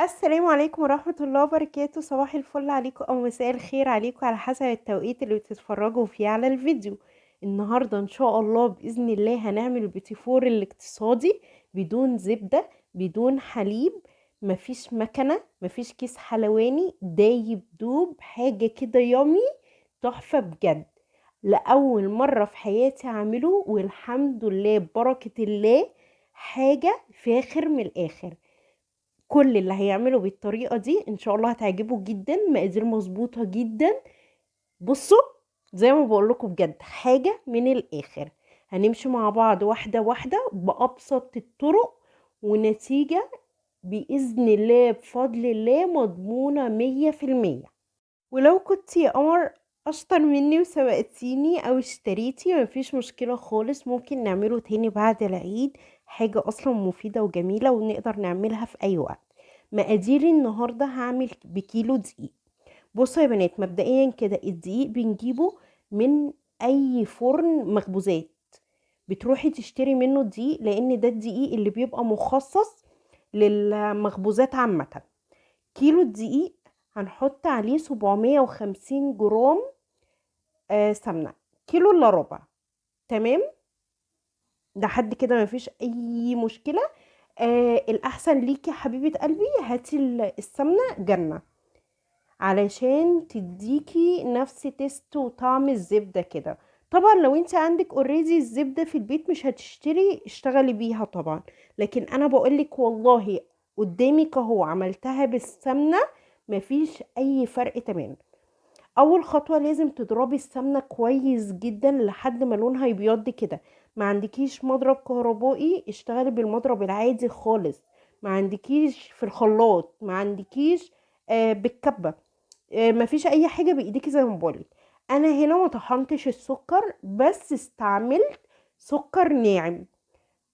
السلام عليكم ورحمة الله وبركاته. صباح الفل عليكم أو مساء الخير عليكم على حسب التوقيت اللي بتتفرجوا فيه على الفيديو. النهاردة إن شاء الله بإذن الله هنعمل البيتي فور الاقتصادي بدون زبدة، بدون حليب، مفيش مكنة، مفيش كيس حلواني دايب دوب، حاجة كده يامي، تحفة بجد. لأول مرة في حياتي أعمله والحمد لله ببركة الله، حاجة فاخر من الآخر. كل اللي هيعمله بالطريقة دي ان شاء الله هتعجبه جدا، مقادير مظبوطة جدا. بصوا، زي ما بقول لكم بجد حاجة من الاخر. هنمشي مع بعض واحدة واحدة بأبسط الطرق، ونتيجة بإذن الله بفضل الله مضمونة 100%. ولو كنت يا قمر اشطر مني وسبقتيني او اشتريتي، مفيش مشكلة خالص، ممكن نعمله تاني بعد العيد. حاجة اصلا مفيدة وجميلة ونقدر نعملها في اي وقت. مقاديري النهاردة هعمل بكيلو دقيق. بصوا يا بنات، مبدئيا كده الدقيق بنجيبه من اي فرن مخبوزات. بتروحي تشتري منه الدقيق لان ده الدقيق اللي بيبقى مخصص للمخبوزات عامة. كيلو الدقيق هنحط عليه 750 جرام سمنة، كيلو الا ربع. تمام، ده حد كده مفيش اي مشكلة. الاحسن ليكي يا حبيبة قلبي هاتي السمنة جنة علشان تديكي نفس تيست وطعم الزبدة كده. طبعا لو انت عندك اوريدي الزبدة في البيت مش هتشتري، اشتغلي بيها طبعا. لكن انا بقولك والله قدامك اهو عملتها بالسمنة، مفيش اي فرق تماما. اول خطوة لازم تضربي السمنة كويس جدا لحد ما لونها يبيض كده. ما عندكيش مضرب كهربائي، اشتغلي بالمضرب العادي خالص. ما عندكيش في الخلاط، ما عندكيش بالكبة، مفيش اي حاجة بايديكي زي ما بقولك. انا هنا ما طحنتش السكر، بس استعملت سكر ناعم.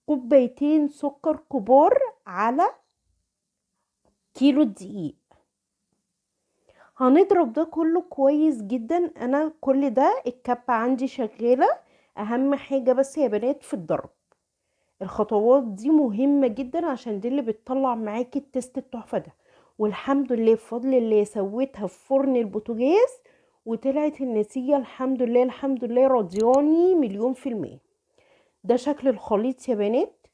كوبايتين سكر كبار على كيلو دقيق. هنضرب ده كله كويس جدا. انا كل ده الكبة عندي شغالة. اهم حاجة بس يا بنات في الضرب، الخطوات دي مهمة جدا عشان دي اللي بتطلع معاكي التست التحفة ده. والحمد لله بفضل الله سويتها في فرن البوتاجاز وطلعت النتيجة الحمد لله الحمد لله، راضياني مليون في المية. ده شكل الخليط يا بنات.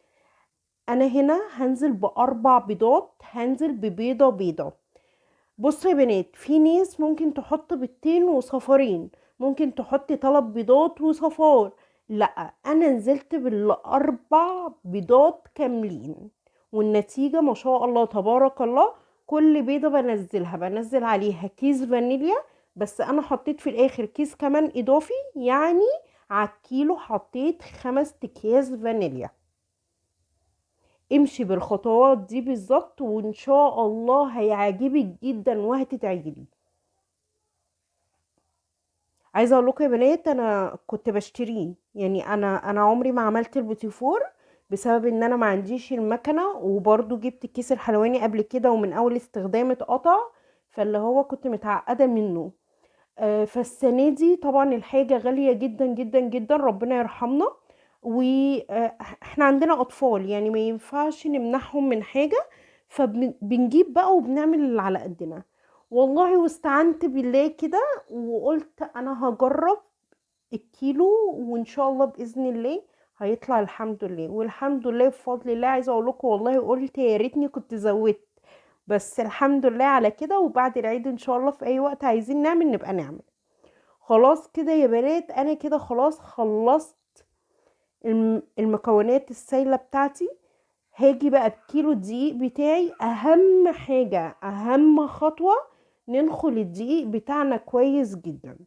انا هنا هنزل باربع بيضات، هنزل ببيضة بيضة. بصوا يا بنات، في ناس ممكن تحط بيضتين وصفارين، ممكن تحط 3 بيضات وصفار. لا، انا نزلت بالاربع بيضات كاملين، والنتيجة ما شاء الله تبارك الله. كل بيضة بنزل عليها كيس فانيليا، بس انا حطيت في الاخر كيس كمان اضافي، يعني على الكيلو حطيت 5 اكياس فانيليا. امشي بالخطوات دي بالظبط وان شاء الله هيعجبك جدا وهتتعجبي. عايزه اقول لكم يا بنات انا كنت بشتريه، يعني انا عمري ما عملت البوتيفور بسبب ان انا ما عنديش المكنه، وبرضو جبت الكيس الحلواني قبل كده ومن اول استخدام اتقطع، فاللي هو كنت متعقده منه. فالسنه دي طبعا الحاجه غاليه جدا جدا جدا، ربنا يرحمنا. واحنا عندنا اطفال يعني ما ينفعش نمنعهم من حاجه، فبنجيب بقى وبنعمل اللي على قدنا. والله واستعنت بالله كده وقلت انا هجرب الكيلو، وان شاء الله باذن الله هيطلع الحمد لله. والحمد لله بفضل الله. عايزه اقول لكم والله قلت يا ريتني كنت زودت، بس الحمد لله على كده. وبعد العيد ان شاء الله في اي وقت عايزين نعمل نبقى نعمل. خلاص كده يا بنات، انا كده خلاص خلصت المكونات السايله بتاعتي. هاجي بقى بكيلو الدقيق بتاعي. اهم حاجه اهم خطوه ننخل الدقيق بتاعنا كويس جدا.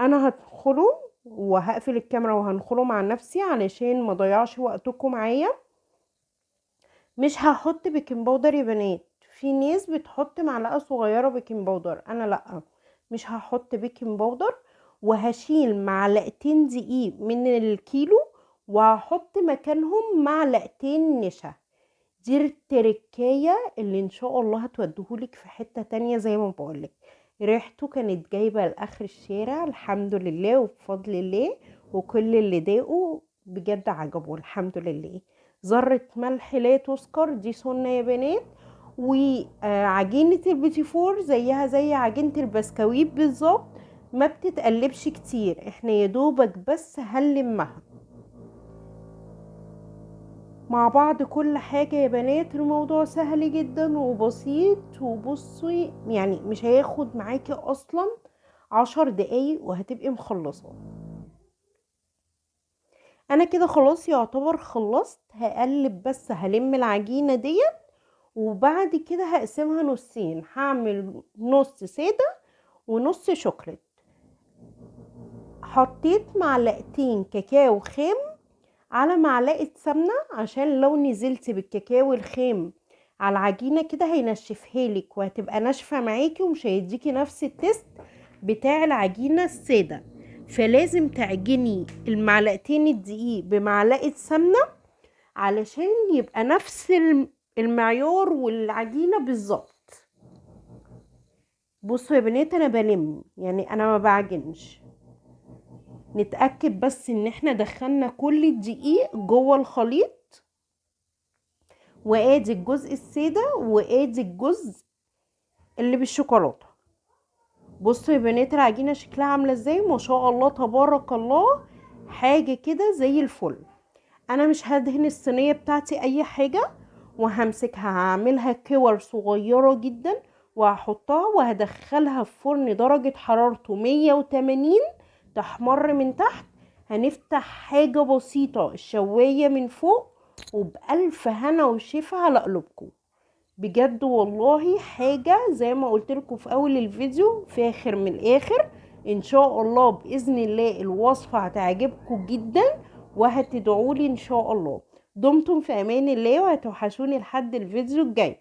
انا هدخله وهقفل الكاميرا وهنخله مع نفسي علشان ما ضيعش وقتكم معايا. مش هحط بيكنج باودر يا بنات، في ناس بتحط معلقه صغيره بيكنج باودر، انا لا، مش هحط بيكنج باودر. وهشيل معلقتين دقيق من الكيلو وهحط مكانهم معلقتين نشا. دي التركية اللي ان شاء الله هتوديهولك في حتة تانية. زي ما بقولك ريحته كانت جايبة لاخر الشارع الحمد لله وبفضل الله. وكل اللي داقه بجد عجبه الحمد لله. ذرة ملح لا تذكر، دي سنة يا بنات. وعجينة البيتي فور زيها زي عجينة البسكويت بالظبط، ما بتتقلبش كتير، احنا يدوبك بس هنلمها مع بعض. كل حاجة يا بنات الموضوع سهل جدا وبسيط، وبصي يعني مش هياخد معاكي اصلا 10 دقايق وهتبقي مخلصة. انا كده خلاص يعتبر خلصت، هقلب بس هلم العجينة ديت، وبعد كده هقسمها نصين، هعمل نص سادة ونص شوكليت. حطيت معلقتين كاكاو خام على معلقة سمنة، عشان لو نزلت بالكاكاو الخام على العجينة كده هينشفها لك وهتبقى ناشفة معاكي، ومش هيديكي نفس التست بتاع العجينة السادة. فلازم تعجني المعلقتين الدقيق بمعلقة سمنة علشان يبقى نفس المعيار والعجينة بالظبط. بصوا يا بنات انا بلم، يعني انا ما بعجنش. نتأكد بس ان احنا دخلنا كل الدقيق جوه الخليط، وادي الجزء السادة وادي الجزء اللي بالشوكولاتة. بصوا يا بنات العجينة شكلها عاملة ازاي، ما شاء الله تبارك الله، حاجة كده زي الفل. انا مش هدهن الصينية بتاعتي اي حاجة، وهمسكها هعملها كور صغيرة جدا، وهحطها وهدخلها في فرن درجة حرارته 180 تحمر من تحت. هنفتح حاجة بسيطة الشواية من فوق، وبألف هنا وشفا على قلوبكم. بجد والله حاجة زي ما قلت لكم في اول الفيديو فاخر من الاخر. ان شاء الله باذن الله الوصفة هتعجبكم جدا، وهتدعولي ان شاء الله. دمتم في امان الله، وهتوحشوني لحد الفيديو الجاي.